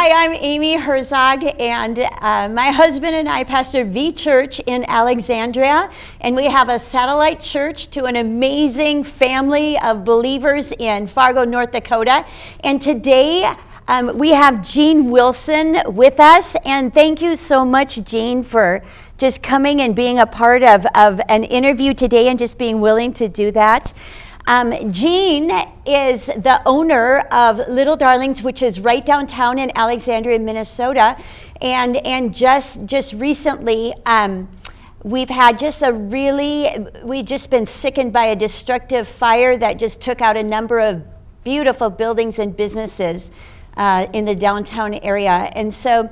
Hi, I'm Amy Herzog, and my husband and I pastor V Church in Alexandria, and we have a satellite church to an amazing family of believers in Fargo, North Dakota. And today we have Gene Wilson with us, and thank you so much, Gene, for just coming and being a part of an interview today and just being willing to do that. Gene is the owner of Little Darlings, which is right downtown in Alexandria, Minnesota, and just recently we've had we've just been sickened by a destructive fire that just took out a number of beautiful buildings and businesses in the downtown area, and so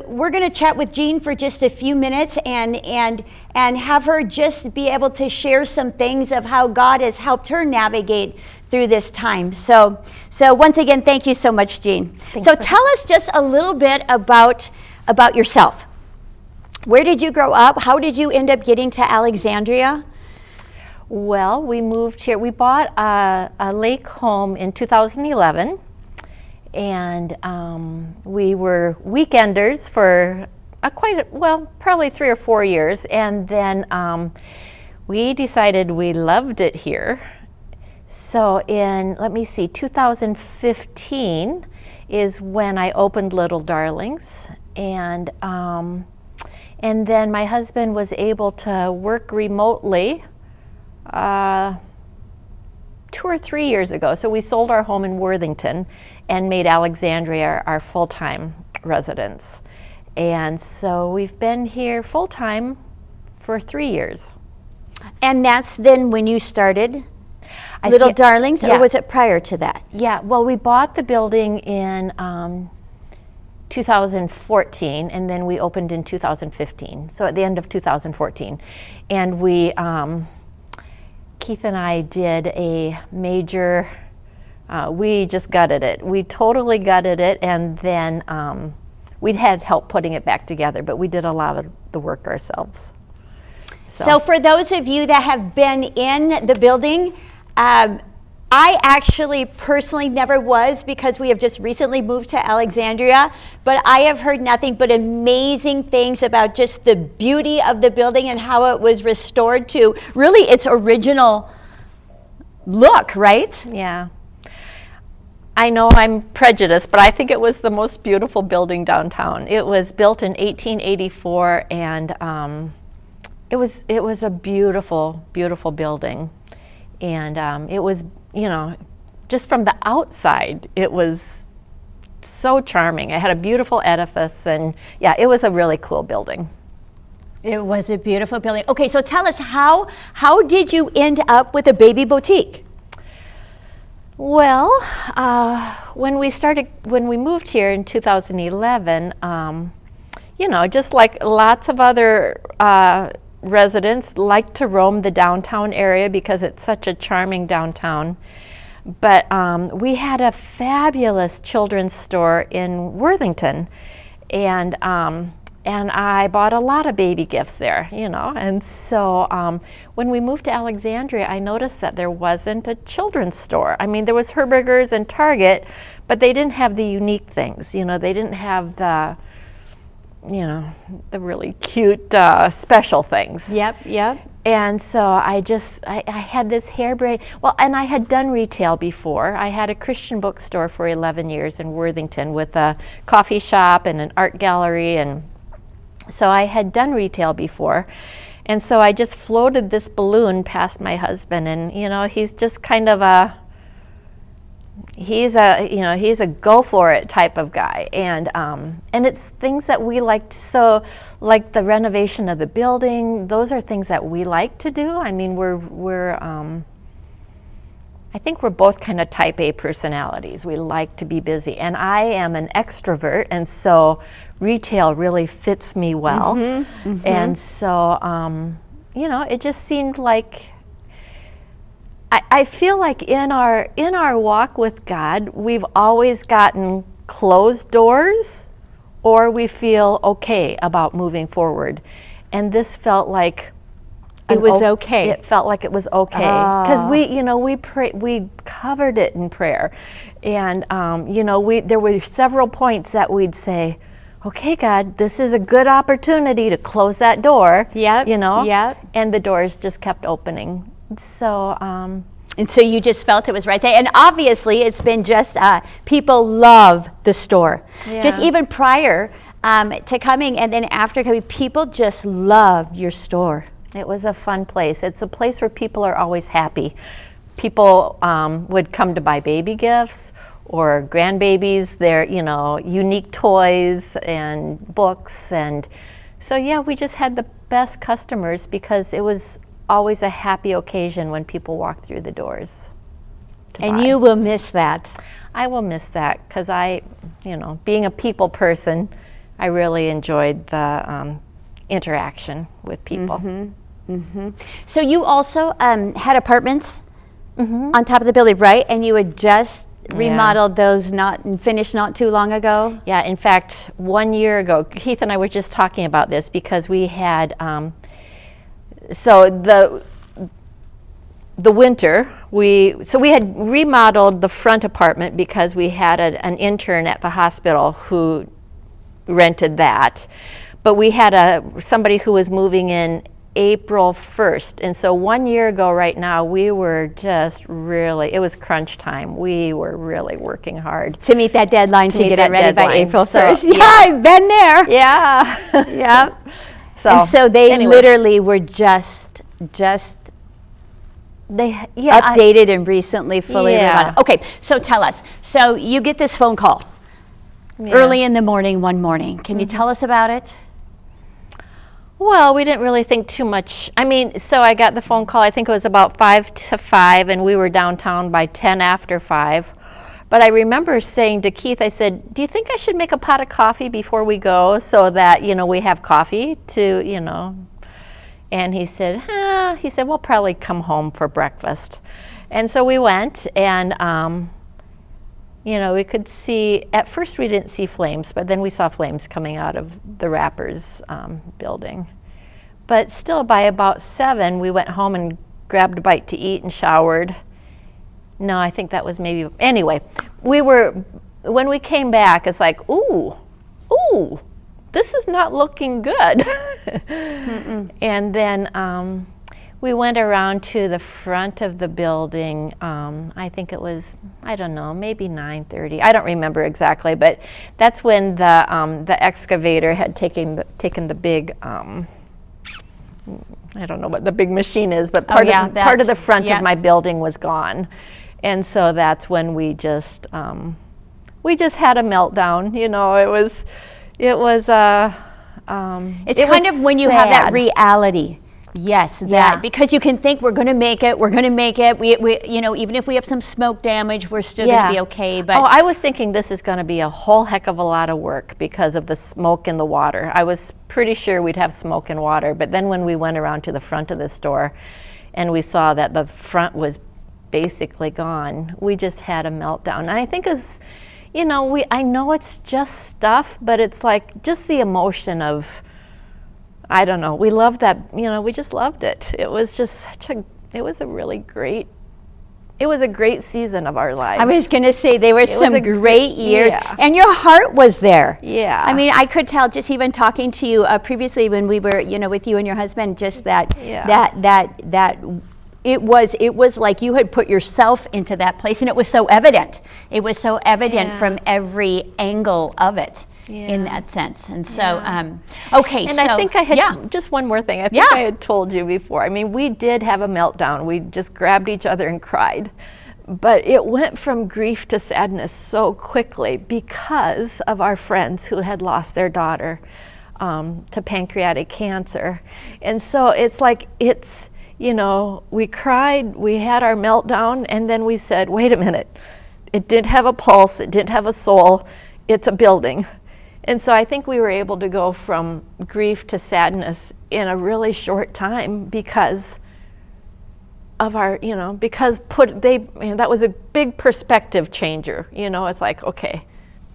we're going to chat with Gene for just a few minutes and have her just be able to share some things of how God has helped her navigate through this time. So once again, thank you so much, Gene. So tell us just a little bit about yourself. Where did you grow up? How did you end up getting to Alexandria? Well, we moved here. We bought a lake home in 2011. And we were weekenders for probably 3 or 4 years. And then we decided we loved it here. So in, 2015 is when I opened Little Darlings. And then my husband was able to work remotely 2 or 3 years ago. So we sold our home in Worthington and made Alexandria our full-time residence. And so we've been here full-time for 3 years. And that's then when you started Little Darlings, yeah. Or was it prior to that? Yeah, well, we bought the building in 2014, and then we opened in 2015, so at the end of 2014. And we, Keith and I did a major, we just gutted it. We totally gutted it, and then we'd had help putting it back together, but we did a lot of the work ourselves. So for those of you that have been in the building, I actually personally never was, because we have just recently moved to Alexandria, but I have heard nothing but amazing things about just the beauty of the building and how it was restored to really its original look, right? Yeah. I know I'm prejudiced, but I think it was the most beautiful building downtown. It was built in 1884, and it was a beautiful, beautiful building. And it was, just from the outside, it was so charming. It had a beautiful edifice, and yeah, it was a really cool building. It was a beautiful building. Okay, so tell us, how did you end up with a baby boutique? Well, when we moved here in 2011, just like lots of other residents like to roam the downtown area because it's such a charming downtown. But we had a fabulous children's store in Worthington, and I bought a lot of baby gifts there, And so when we moved to Alexandria, I noticed that there wasn't a children's store. I mean, there was Herberger's and Target, but they didn't have the unique things. They didn't have the really cute special things. Yep. And so I had this harebrained, and I had done retail before. I had a Christian bookstore for 11 years in Worthington with a coffee shop and an art gallery, and so I had done retail before. And so I just floated this balloon past my husband, and he's just kind of he's a go for it type of guy, and it's things that we liked. So like the renovation of the building, those are things that we like to do. I mean, I think we're both kind of type A personalities. We like to be busy, and I am an extrovert, and so retail really fits me well. Mm-hmm. And so it just seemed like, I feel like in our walk with God, we've always gotten closed doors, or we feel okay about moving forward. And this felt like It was okay. It felt like it was okay because we covered it in prayer, and there were several points that we'd say, "Okay, God, this is a good opportunity to close that door." Yep. Yep. And the doors just kept opening. So. And so you just felt it was right there. And obviously, it's been just people love the store. Yeah. Just even prior to coming and then after coming, people just love your store. It was a fun place. It's a place where people are always happy. People would come to buy baby gifts or grandbabies, their unique toys and books. And so, yeah, we just had the best customers because it was always a happy occasion when people walked through the doors. And you will miss that. I will miss that because being a people person, I really enjoyed the interaction with people. Mm-hmm. Mm-hmm. So you also had apartments on top of the building, right? And you had just remodeled those finished not too long ago? Yeah, in fact, 1 year ago, Keith and I were just talking about this because we had so the winter, we had remodeled the front apartment because we had an intern at the hospital who rented that. But we had somebody who was moving in April 1st. And so 1 year ago right now, we were just really, it was crunch time. We were really working hard. To meet that deadline to get it ready by April 1st. So, yeah, I've been there. Yeah. Yeah. So they literally were just updated and recently fully remodeled. Okay, so tell us. So you get this phone call early in the morning one morning. Can you tell us about it? Well, we didn't really think too much. I mean, so I got the phone call, I think it was about 5 to 5, and we were downtown by 10 after 5. But I remember saying to Keith, I said, do you think I should make a pot of coffee before we go so that, we have coffee to, And he said, we'll probably come home for breakfast. And so we went, and, we could see, at first we didn't see flames, but then we saw flames coming out of the Rappers building. But still, by about 7, we went home and grabbed a bite to eat and showered. No, I think that was maybe, anyway, when we came back, it's like, ooh, this is not looking good. And then we went around to the front of the building. I think it was, I don't know, maybe 9:30. I don't remember exactly, but that's when the excavator had taken the big, I don't know what the big machine is, but part of the front of my building was gone. And so that's when we just had a meltdown. It's kind of when you have that reality. Yes, because you can think we're going to make it. We even if we have some smoke damage, we're still going to be okay. But I was thinking this is going to be a whole heck of a lot of work because of the smoke in the water. I was pretty sure we'd have smoke and water. But then when we went around to the front of the store, and we saw that the front was basically gone, we just had a meltdown. And I think it was, I know it's just stuff, but it's like just the emotion of, I don't know, we loved that, we just loved it. It was just it was a great season of our lives. I was going to say, they were some great years, and your heart was there. Yeah. I mean, I could tell just even talking to you previously when we were, with you and your husband, just that it was like you had put yourself into that place, and it was so evident. It was so evident from every angle of it. In that sense. And so, okay. And I think I had, just one more thing. I think I had told you before. I mean, we did have a meltdown. We just grabbed each other and cried. But it went from grief to sadness so quickly because of our friends who had lost their daughter to pancreatic cancer. And so it's like, we cried, we had our meltdown, and then we said, wait a minute. It didn't have a pulse. It didn't have a soul. It's a building. And so I think we were able to go from grief to sadness in a really short time because of our, that was a big perspective changer. It's like, okay,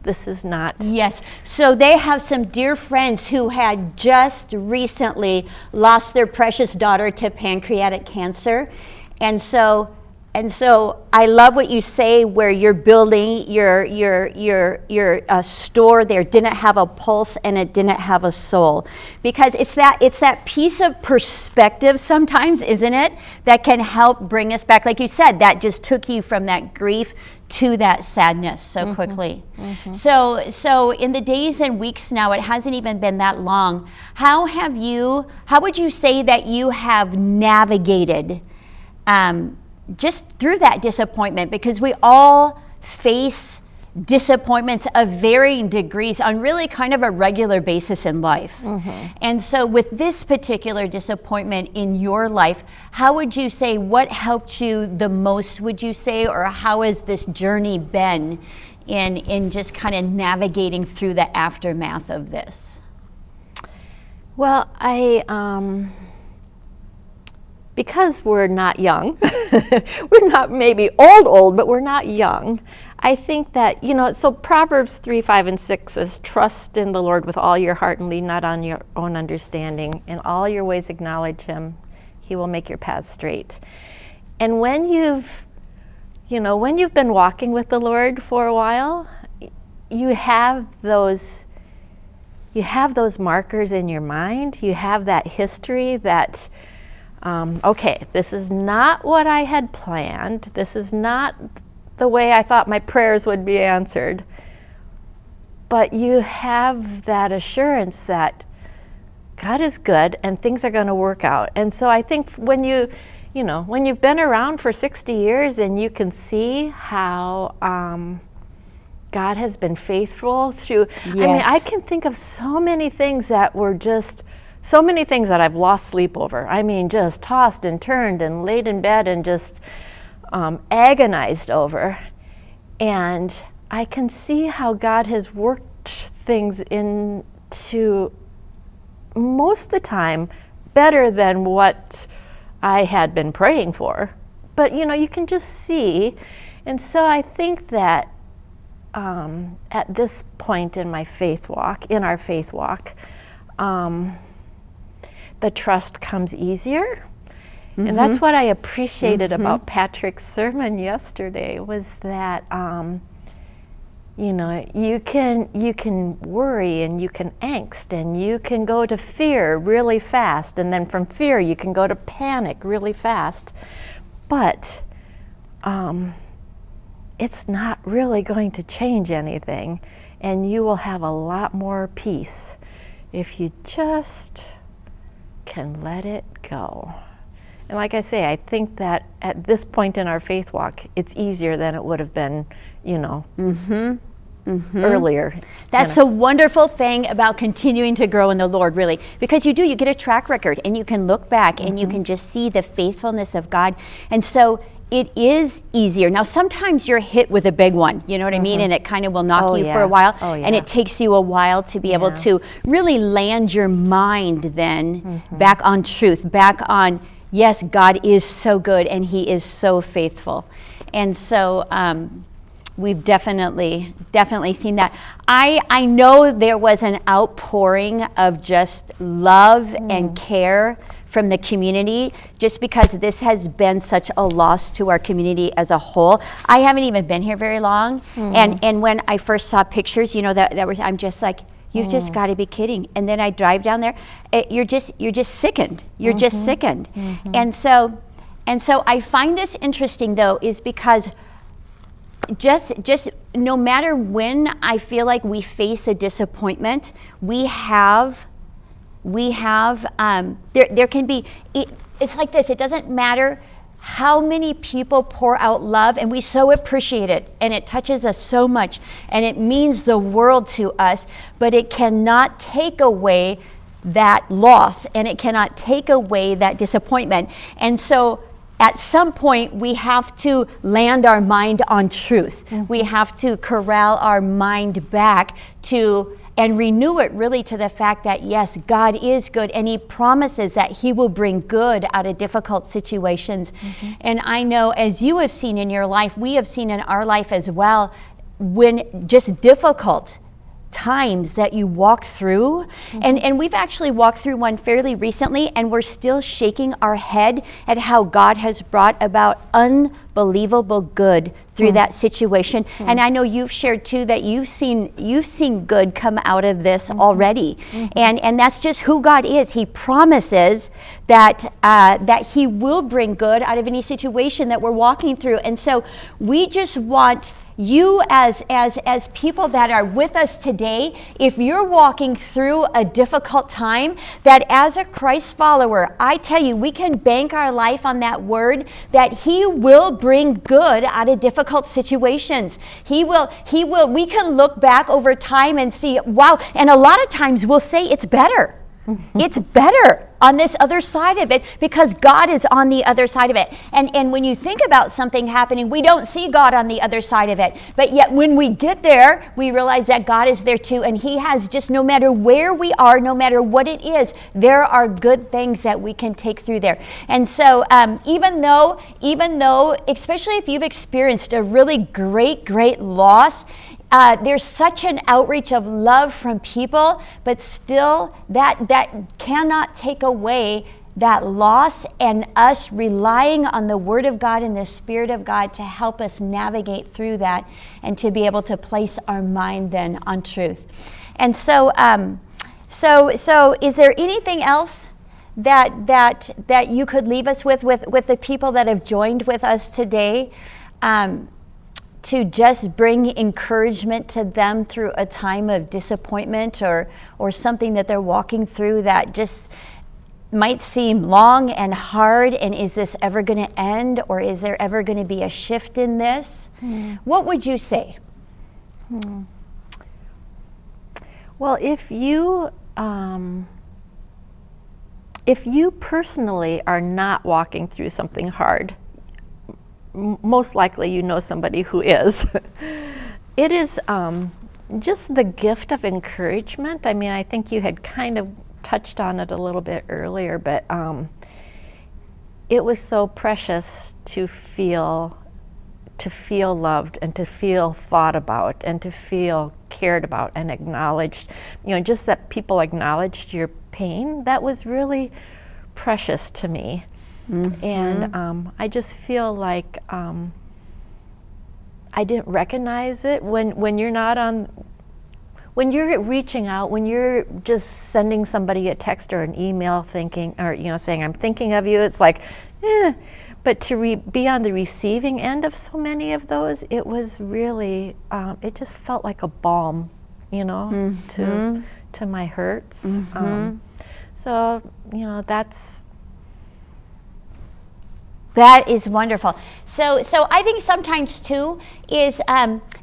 this is not. Yes. So they have some dear friends who had just recently lost their precious daughter to pancreatic cancer. And so I love what you say, where you're building your store there didn't have a pulse and it didn't have a soul, because it's that piece of perspective sometimes, isn't it, that can help bring us back, like you said, that just took you from that grief to that sadness so quickly. So in the days and weeks now, it hasn't even been that long, how would you say that you have navigated just through that disappointment? Because we all face disappointments of varying degrees on really kind of a regular basis in life. And so with this particular disappointment in your life, how would you say, what helped you the most, would you say, or how has this journey been in just kind of navigating through the aftermath of this? Well, because we're not young, we're not maybe old, but we're not young. I think that, so Proverbs 3, 5, and 6 says, trust in the Lord with all your heart and lean not on your own understanding. In all your ways acknowledge him. He will make your paths straight. And when you've been walking with the Lord for a while, you have those markers in your mind. You have that history that, okay, this is not what I had planned. This is not the way I thought my prayers would be answered. But you have that assurance that God is good and things are going to work out. And so I think when you've been around for 60 years and you can see how God has been faithful through, Yes. I mean, I can think of so many things that I've lost sleep over. I mean, just tossed and turned and laid in bed and just agonized over. And I can see how God has worked things into, most of the time, better than what I had been praying for. But, you can just see. And so I think that at this point in our faith walk, the trust comes easier. And that's what I appreciated about Patrick's sermon yesterday, was that you can worry and you can angst and you can go to fear really fast, and then from fear you can go to panic really fast. But it's not really going to change anything, and you will have a lot more peace if you just can let it go. And like I say, I think that at this point in our faith walk, it's easier than it would have been, earlier. That's a wonderful thing about continuing to grow in the Lord, really, because you get a track record and you can look back and you can just see the faithfulness of God. And so it is easier. Now, sometimes you're hit with a big one, you know what I mean? And it kind of will knock you for a while. And it takes you a while to be able to really land your mind then back on truth, back on, yes, God is so good and he is so faithful. And so we've definitely seen that. I know there was an outpouring of just love and care from the community, just because this has been such a loss to our community as a whole. I haven't even been here very long, and when I first saw pictures, I'm just like, you've just got to be kidding. And then I drive down there, you're just sickened. You're just sickened. And so I find this interesting, though, is because just no matter when I feel like we face a disappointment, there can be, it's like this, it doesn't matter how many people pour out love, and we so appreciate it, and it touches us so much, and it means the world to us, but it cannot take away that loss, and it cannot take away that disappointment. And so at some point, we have to land our mind on truth. We have to corral our mind back and renew it really to the fact that, yes, God is good, and he promises that he will bring good out of difficult situations. And I know, as you have seen in your life, we have seen in our life as well, when just difficult times that you walk through, and we've actually walked through one fairly recently, and we're still shaking our head at how God has brought about unbelievable good through that situation. And I know you've shared too that you've seen good come out of this already, and that's just who God is. He promises that that He will bring good out of any situation that we're walking through, and so we just want you as people that are with us today, if you're walking through a difficult time, that as a Christ follower, I tell you, we can bank our life on that word that He will bring good out of difficult situations. He will, we can look back over time and see, wow, and a lot of times we'll say it's better. It's better on this other side of it because God is on the other side of it. And when you think about something happening, we don't see God on the other side of it. But yet when we get there, we realize that God is there too. And He has just, no matter where we are, no matter what it is, there are good things that we can take through there. And so even though, especially if you've experienced a really great loss, there's such an outreach of love from people, but still that cannot take away that loss and us relying on the Word of God and the Spirit of God to help us navigate through that and to be able to place our mind then on truth. And so, so is there anything else that you could leave us with the people that have joined with us today? To just bring encouragement to them through a time of disappointment or something that they're walking through that just might seem long and hard, and is this ever going to end, or is there ever going to be a shift in this? What would you say? Well, if you personally are not walking through something hard, most likely you know somebody who is. It is just the gift of encouragement. I mean, I think you had kind of touched on it a little bit earlier, but it was so precious to feel loved and to feel thought about and to feel cared about and acknowledged. You know, just that people acknowledged your pain, that was really precious to me. And I just feel like I didn't recognize it when you're not on, when you're reaching out, when you're just sending somebody a text or an email thinking, or saying I'm thinking of you, it's like, but to be on the receiving end of so many of those, it was really, it just felt like a balm, to my hurts. So That is wonderful. So I think sometimes too is,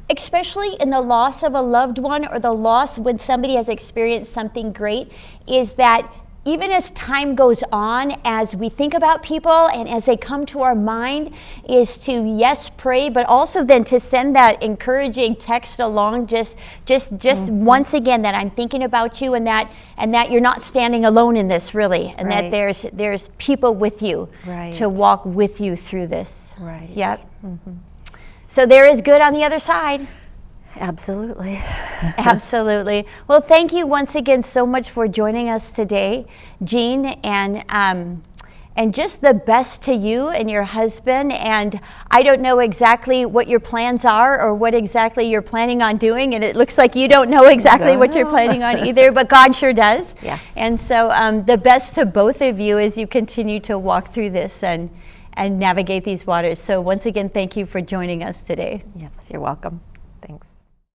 especially in the loss of a loved one or the loss when somebody has experienced something great, is that even as time goes on, as we think about people and as they come to our mind, is to, yes, pray, but also then to send that encouraging text along, just once again, that I'm thinking about you, and that you're not standing alone in this, really, and that there's people with you to walk with you through this. Right. Yep. So there is good on the other side. Absolutely. Absolutely. Well, thank you once again so much for joining us today, Jean, and just the best to you and your husband. And I don't know exactly what your plans are or what exactly you're planning on doing, and it looks like you don't know exactly what you're planning on either, but God sure does. Yeah. And so the best to both of you as you continue to walk through this and navigate these waters. So once again, thank you for joining us today. Yes, you're welcome. Thanks.